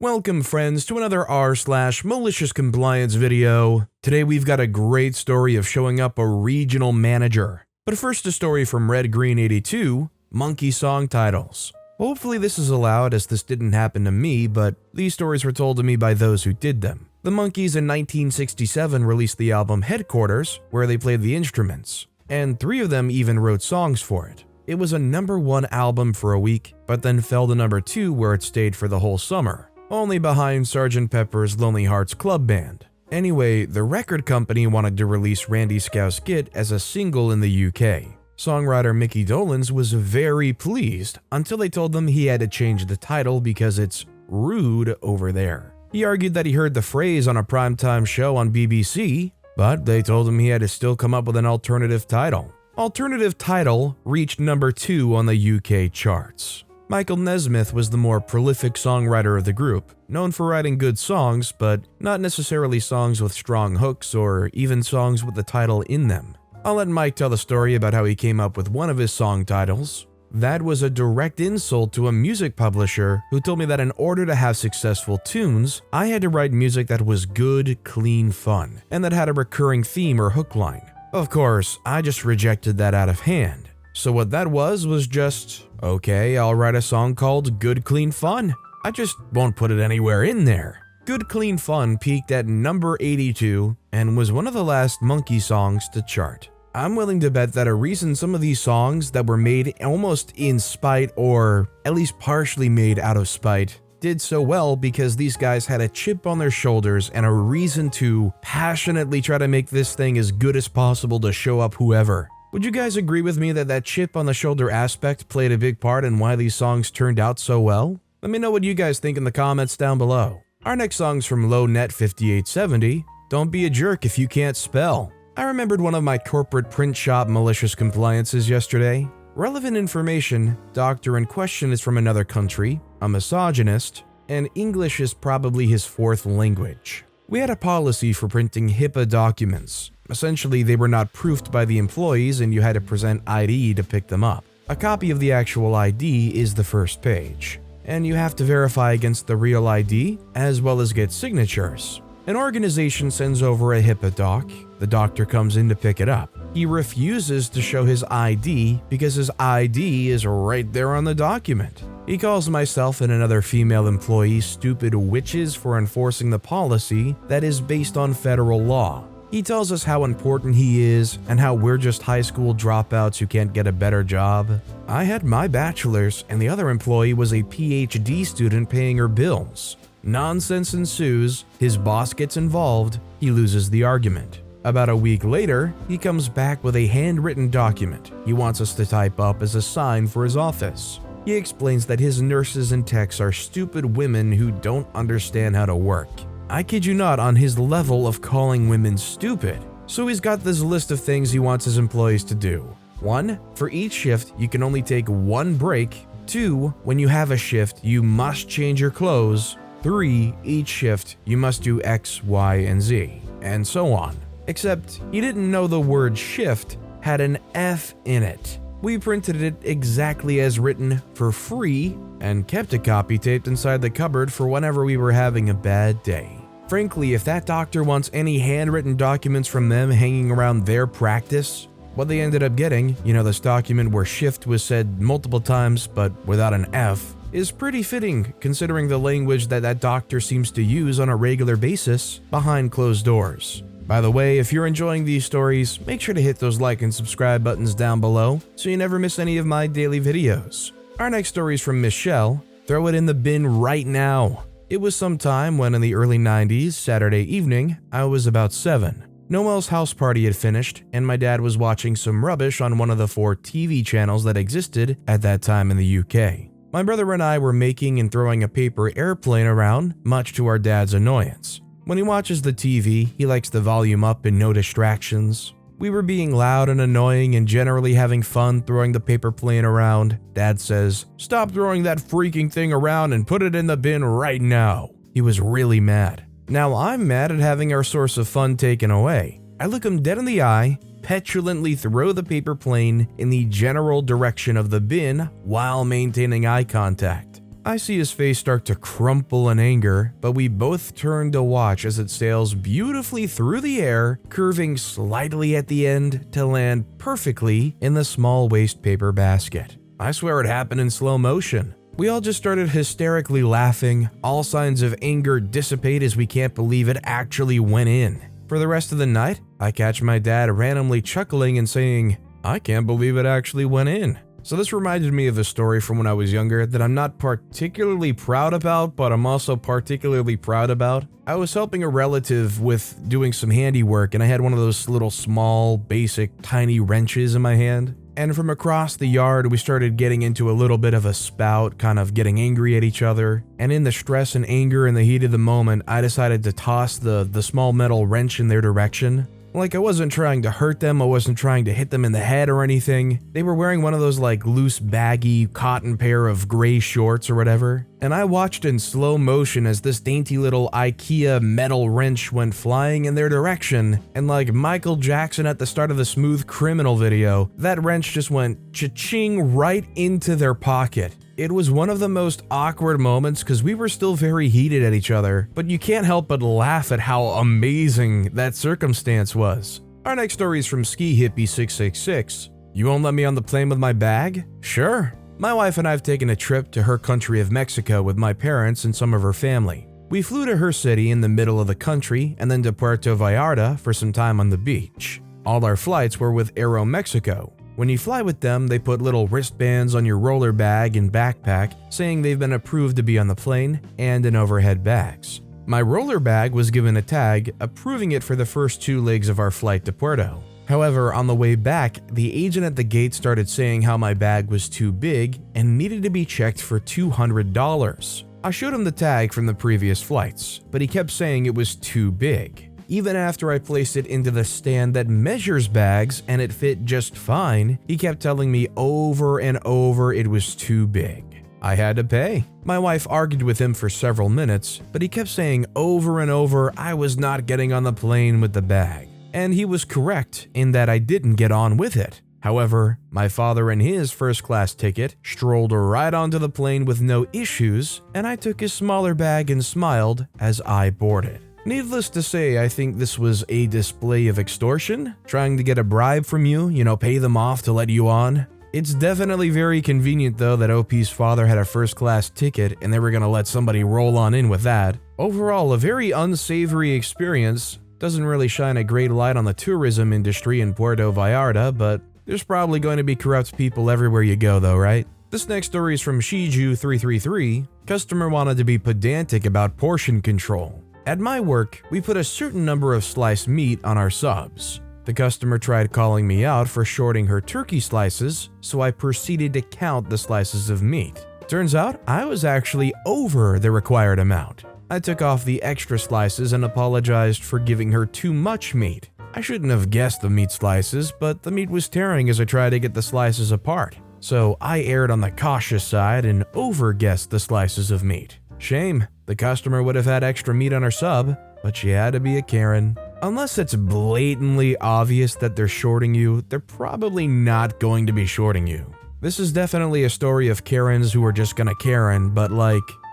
Welcome friends to another r/MaliciousCompliance video. Today we've got a great story of showing up a regional manager. But first a story from Red Green 82, monkey song titles. Hopefully this is allowed as this didn't happen to me, but these stories were told to me by those who did them. The Monkees in 1967 released the album Headquarters, where they played the instruments, and 3 of them even wrote songs for it. It was a #1 album for a week, but then fell to #2 where it stayed for the whole summer, only behind Sgt. Pepper's Lonely Hearts Club Band. Anyway, the record company wanted to release Randy Scou's Git as a single in the UK. Songwriter Mickey Dolenz was very pleased until they told him he had to change the title because it's rude over there. He argued that he heard the phrase on a primetime show on BBC, but they told him he had to still come up with an alternative title. Alternative title reached #2 on the UK charts. Michael Nesmith was the more prolific songwriter of the group, known for writing good songs, but not necessarily songs with strong hooks or even songs with the title in them. I'll let Mike tell the story about how he came up with one of his song titles. That was a direct insult to a music publisher who told me that in order to have successful tunes, I had to write music that was good, clean fun, and that had a recurring theme or hook line. Of course, I just rejected that out of hand. So what that was just, okay, I'll write a song called Good Clean Fun. I just won't put it anywhere in there. Good Clean Fun peaked at number 82 and was one of the last Monkey songs to chart. I'm willing to bet that a reason some of these songs that were made almost in spite, or at least partially made out of spite, did so well because these guys had a chip on their shoulders and a reason to passionately try to make this thing as good as possible to show up whoever. Would you guys agree with me that chip on the shoulder aspect played a big part in why these songs turned out so well? Let me know what you guys think in the comments down below. Our next song's from LowNet5870, Don't Be a Jerk If You Can't Spell. I remembered one of my corporate print shop malicious compliances yesterday. Relevant information, doctor in question is from another country, a misogynist, and English is probably his 4th language. We had a policy for printing HIPAA documents. Essentially, they were not proofed by the employees and you had to present ID to pick them up. A copy of the actual ID is the first page, and you have to verify against the real ID as well as get signatures. An organization sends over a HIPAA doc. The doctor comes in to pick it up. He refuses to show his ID because his ID is right there on the document. He calls myself and another female employee stupid witches for enforcing the policy that is based on federal law. He tells us how important he is and how we're just high school dropouts who can't get a better job. I had my bachelor's and the other employee was a PhD student paying her bills. Nonsense ensues, his boss gets involved, he loses the argument. About a week later, he comes back with a handwritten document he wants us to type up as a sign for his office. He explains that his nurses and techs are stupid women who don't understand how to work. I kid you not, on his level of calling women stupid. So he's got this list of things he wants his employees to do. 1. For each shift, you can only take 1 break. 2. When you have a shift, you must change your clothes. 3. Each shift, you must do X, Y, and Z, and so on. Except he didn't know the word shift had an F in it. We printed it exactly as written for free and kept a copy taped inside the cupboard for whenever we were having a bad day. Frankly, if that doctor wants any handwritten documents from them hanging around their practice, what they ended up getting, this document where shift was said multiple times but without an F, is pretty fitting considering the language that doctor seems to use on a regular basis behind closed doors. By the way, if you're enjoying these stories, make sure to hit those like and subscribe buttons down below so you never miss any of my daily videos. Our next story is from Michelle, Throw It in the Bin Right Now. It was sometime when in the early 90s, Saturday evening, I was about 7. Noel's house party had finished and my dad was watching some rubbish on one of the 4 TV channels that existed at that time in the UK. My brother and I were making and throwing a paper airplane around, much to our dad's annoyance. When he watches the TV, he likes the volume up and no distractions. We were being loud and annoying and generally having fun throwing the paper plane around. Dad says, "Stop throwing that freaking thing around and put it in the bin right now." He was really mad. Now I'm mad at having our source of fun taken away. I look him dead in the eye, petulantly throw the paper plane in the general direction of the bin while maintaining eye contact. I see his face start to crumple in anger, but we both turn to watch as it sails beautifully through the air, curving slightly at the end to land perfectly in the small waste paper basket. I swear it happened in slow motion. We all just started hysterically laughing. All signs of anger dissipate as we can't believe it actually went in. For the rest of the night, I catch my dad randomly chuckling and saying, "I can't believe it actually went in." So this reminded me of a story from when I was younger that I'm not particularly proud about, but I'm also particularly proud about. I was helping a relative with doing some handiwork, and I had one of those little small, basic, tiny wrenches in my hand. And from across the yard, we started getting into a little bit of a spout, kind of getting angry at each other. And in the stress and anger and the heat of the moment, I decided to toss the small metal wrench in their direction. Like, I wasn't trying to hurt them, I wasn't trying to hit them in the head or anything. They were wearing one of those like loose baggy cotton pair of gray shorts or whatever. And I watched in slow motion as this dainty little IKEA metal wrench went flying in their direction. And like Michael Jackson at the start of the Smooth Criminal video, that wrench just went cha-ching right into their pocket. It was one of the most awkward moments because we were still very heated at each other, but you can't help but laugh at how amazing that circumstance was. Our next story is from Ski Hippie 666. You won't let me on the plane with my bag? Sure. My wife and I have taken a trip to her country of Mexico with my parents and some of her family. We flew to her city in the middle of the country and then to Puerto Vallarta for some time on the beach. All our flights were with Aeromexico. When you fly with them, they put little wristbands on your roller bag and backpack saying they've been approved to be on the plane and in overhead bags. My roller bag was given a tag approving it for the first 2 legs of our flight to Puerto. However, on the way back, the agent at the gate started saying how my bag was too big and needed to be checked for $200. I showed him the tag from the previous flights, but he kept saying it was too big. Even after I placed it into the stand that measures bags and it fit just fine, he kept telling me over and over it was too big. I had to pay. My wife argued with him for several minutes, but he kept saying over and over I was not getting on the plane with the bag. And he was correct in that I didn't get on with it. However, my father in his first-class ticket strolled right onto the plane with no issues, and I took his smaller bag and smiled as I boarded. Needless to say, I think this was a display of extortion, trying to get a bribe from you, pay them off to let you on. It's definitely very convenient though that OP's father had a first-class ticket and they were gonna let somebody roll on in with that. Overall, a very unsavory experience. Doesn't really shine a great light on the tourism industry in Puerto Vallarta, but there's probably going to be corrupt people everywhere you go though, right? This next story is from Shiju333. Customer wanted to be pedantic about portion control. At my work, we put a certain number of sliced meat on our subs. The customer tried calling me out for shorting her turkey slices, so I proceeded to count the slices of meat. Turns out, I was actually over the required amount. I took off the extra slices and apologized for giving her too much meat. I shouldn't have guessed the meat slices, but the meat was tearing as I tried to get the slices apart. So I erred on the cautious side and over-guessed the slices of meat. Shame. The customer would have had extra meat on her sub, but she had to be a Karen. Unless it's blatantly obvious that they're shorting you, they're probably not going to be shorting you. This is definitely a story of Karens who are just gonna Karen, but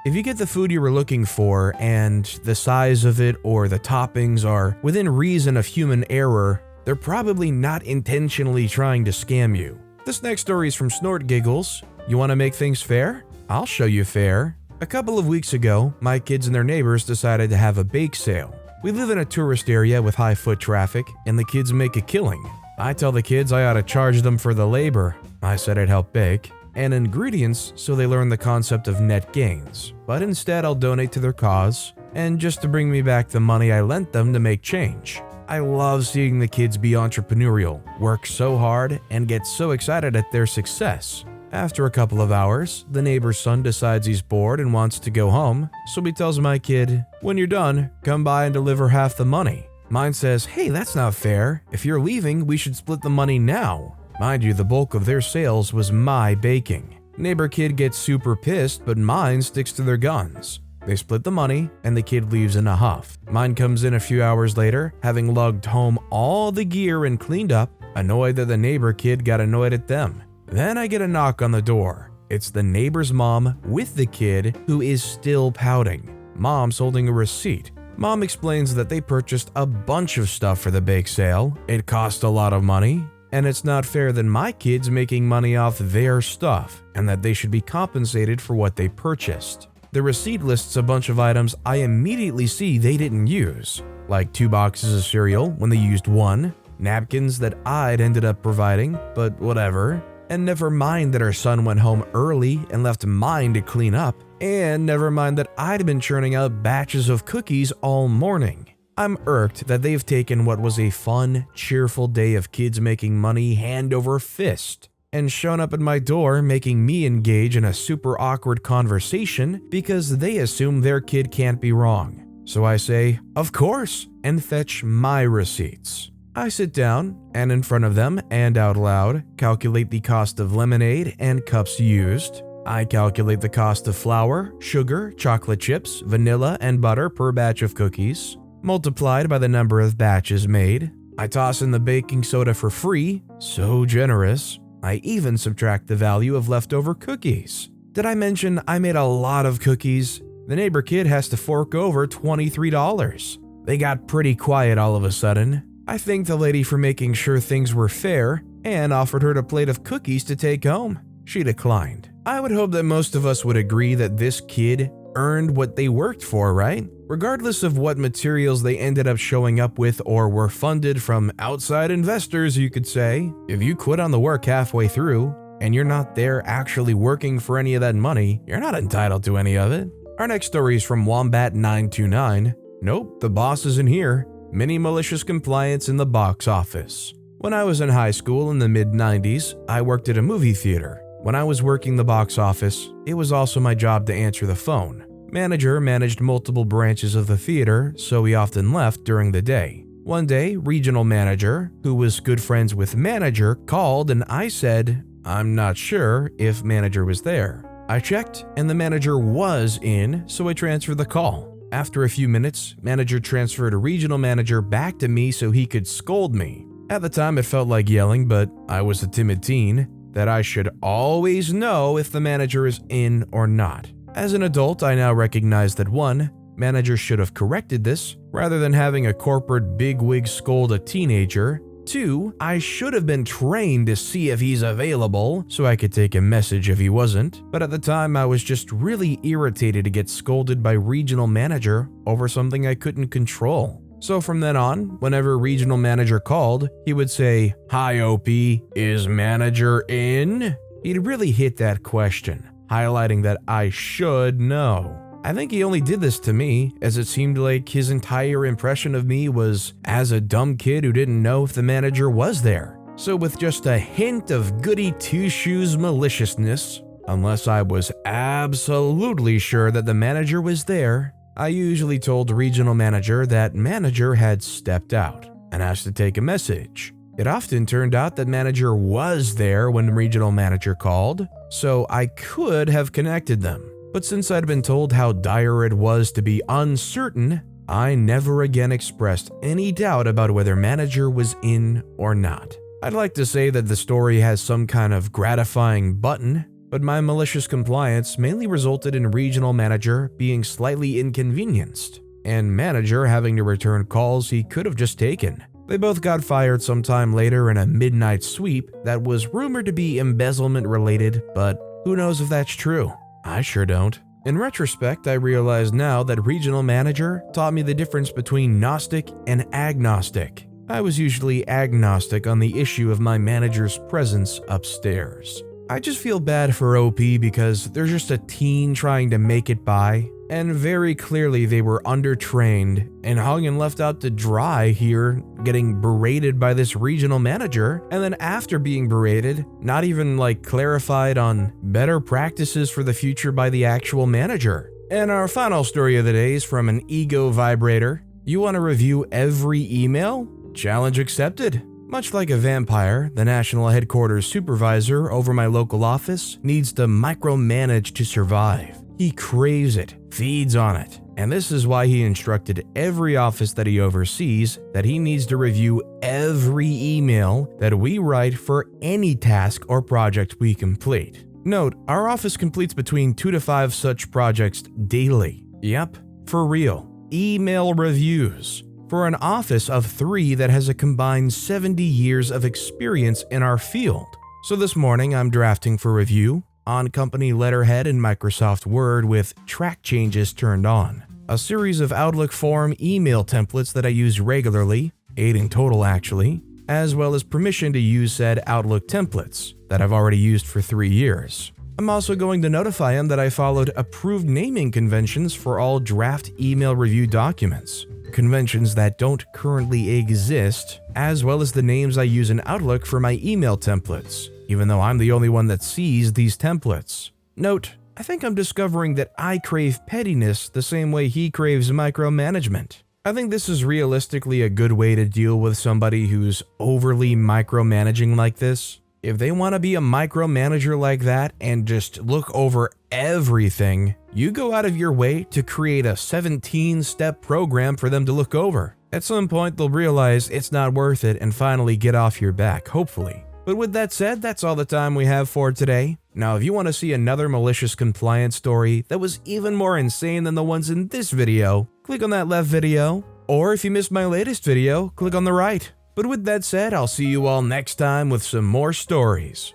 if you get the food you were looking for and the size of it or the toppings are within reason of human error, they're probably not intentionally trying to scam you. This next story is from Snort Giggles. You wanna make things fair? I'll show you fair. A couple of weeks ago, my kids and their neighbors decided to have a bake sale. We live in a tourist area with high foot traffic, and the kids make a killing. I tell the kids I ought to charge them for the labor. I said I'd help bake, and ingredients so they learn the concept of net gains. But instead I'll donate to their cause, and just to bring me back the money I lent them to make change. I love seeing the kids be entrepreneurial, work so hard, and get so excited at their success. After a couple of hours, the neighbor's son decides he's bored and wants to go home, so he tells my kid, "When you're done, come by and deliver half the money." Mine says, "Hey, that's not fair. If you're leaving, we should split the money now." Mind you, the bulk of their sales was my baking. Neighbor kid gets super pissed, but mine sticks to their guns. They split the money, and the kid leaves in a huff. Mine comes in a few hours later, having lugged home all the gear and cleaned up, annoyed that the neighbor kid got annoyed at them. Then I get a knock on the door. It's the neighbor's mom with the kid who is still pouting. Mom's holding a receipt. Mom explains that they purchased a bunch of stuff for the bake sale. It cost a lot of money, and it's not fair that my kid's making money off their stuff, and that they should be compensated for what they purchased. The receipt lists a bunch of items I immediately see they didn't use, like 2 boxes of cereal when they used 1, napkins that I'd ended up providing, but whatever, and never mind that our son went home early and left mine to clean up, and never mind that I'd been churning out batches of cookies all morning. I'm irked that they've taken what was a fun, cheerful day of kids making money hand over fist and shown up at my door making me engage in a super awkward conversation because they assume their kid can't be wrong. So I say, of course, and fetch my receipts. I sit down and in front of them and out loud calculate the cost of lemonade and cups used. I calculate the cost of flour, sugar, chocolate chips, vanilla, and butter per batch of cookies, multiplied by the number of batches made. I toss in the baking soda for free, so generous. I even subtract the value of leftover cookies. Did I mention I made a lot of cookies? The neighbor kid has to fork over $23. They got pretty quiet all of a sudden. I thanked the lady for making sure things were fair and offered her a plate of cookies to take home. She declined. I would hope that most of us would agree that this kid earned what they worked for, right? Regardless of what materials they ended up showing up with or were funded from outside investors, you could say. If you quit on the work halfway through and you're not there actually working for any of that money, you're not entitled to any of it. Our next story is from Wombat929. Nope, the boss isn't here. Mini malicious compliance in the box office. When I was in high school in the mid-90s, I worked at a movie theater. When I was working the box office, it was also my job to answer the phone. Manager managed multiple branches of the theater, so he often left during the day. One day, regional manager, who was good friends with manager, called and I said, I'm not sure if manager was there. I checked and the manager was in, so I transferred the call. After a few minutes, manager transferred a regional manager back to me so he could scold me. At the time it felt like yelling, but I was a timid teen, that I should always know if the manager is in or not. As an adult, I now recognize that 1, manager should have corrected this rather than having a corporate bigwig scold a teenager. 2, I should have been trained to see if he's available so I could take a message if he wasn't, but at the time I was just really irritated to get scolded by regional manager over something I couldn't control. So from then on, whenever regional manager called, he would say, "Hi OP, is manager in?" He'd really hit that question, highlighting that I should know. I think he only did this to me, as it seemed like his entire impression of me was as a dumb kid who didn't know if the manager was there. So with just a hint of goody two-shoes maliciousness, unless I was absolutely sure that the manager was there, I usually told regional manager that manager had stepped out and asked to take a message. It often turned out that manager was there when regional manager called, so I could have connected them. But since I'd been told how dire it was to be uncertain, I never again expressed any doubt about whether manager was in or not. I'd like to say that the story has some kind of gratifying button, but my malicious compliance mainly resulted in regional manager being slightly inconvenienced, and manager having to return calls he could have just taken. They both got fired sometime later in a midnight sweep that was rumored to be embezzlement related, but who knows if that's true? I sure don't. In retrospect, I realize now that regional manager taught me the difference between Gnostic and agnostic. I was usually agnostic on the issue of my manager's presence upstairs. I just feel bad for OP because they're just a teen trying to make it by, and very clearly they were undertrained and hung and left out to dry here, getting berated by this regional manager, and then after being berated, not even clarified on better practices for the future by the actual manager. And our final story of the day is from an ego vibrator. You want to review every email? Challenge accepted. Much like a vampire, the national headquarters supervisor over my local office needs to micromanage to survive. He craves it, feeds on it, and this is why he instructed every office that he oversees that he needs to review every email that we write for any task or project we complete. Note, our office completes between 2 to 5 such projects daily. Yep, for real. Email reviews. For an office of 3 that has a combined 70 years of experience in our field. So this morning I'm drafting for review on company letterhead in Microsoft Word with track changes turned on. A series of Outlook form email templates that I use regularly, 8 in total actually, as well as permission to use said Outlook templates that I've already used for 3 years. I'm also going to notify him that I followed approved naming conventions for all draft email review documents, conventions that don't currently exist, as well as the names I use in Outlook for my email templates, even though I'm the only one that sees these templates. Note, I think I'm discovering that I crave pettiness the same way he craves micromanagement. I think this is realistically a good way to deal with somebody who's overly micromanaging like this. If they want to be a micromanager like that and just look over everything, you go out of your way to create a 17-step program for them to look over. At some point, they'll realize it's not worth it and finally get off your back, hopefully. But with that said, that's all the time we have for today. Now, if you want to see another malicious compliance story that was even more insane than the ones in this video, click on that left video. Or if you missed my latest video, click on the right. But with that said, I'll see you all next time with some more stories.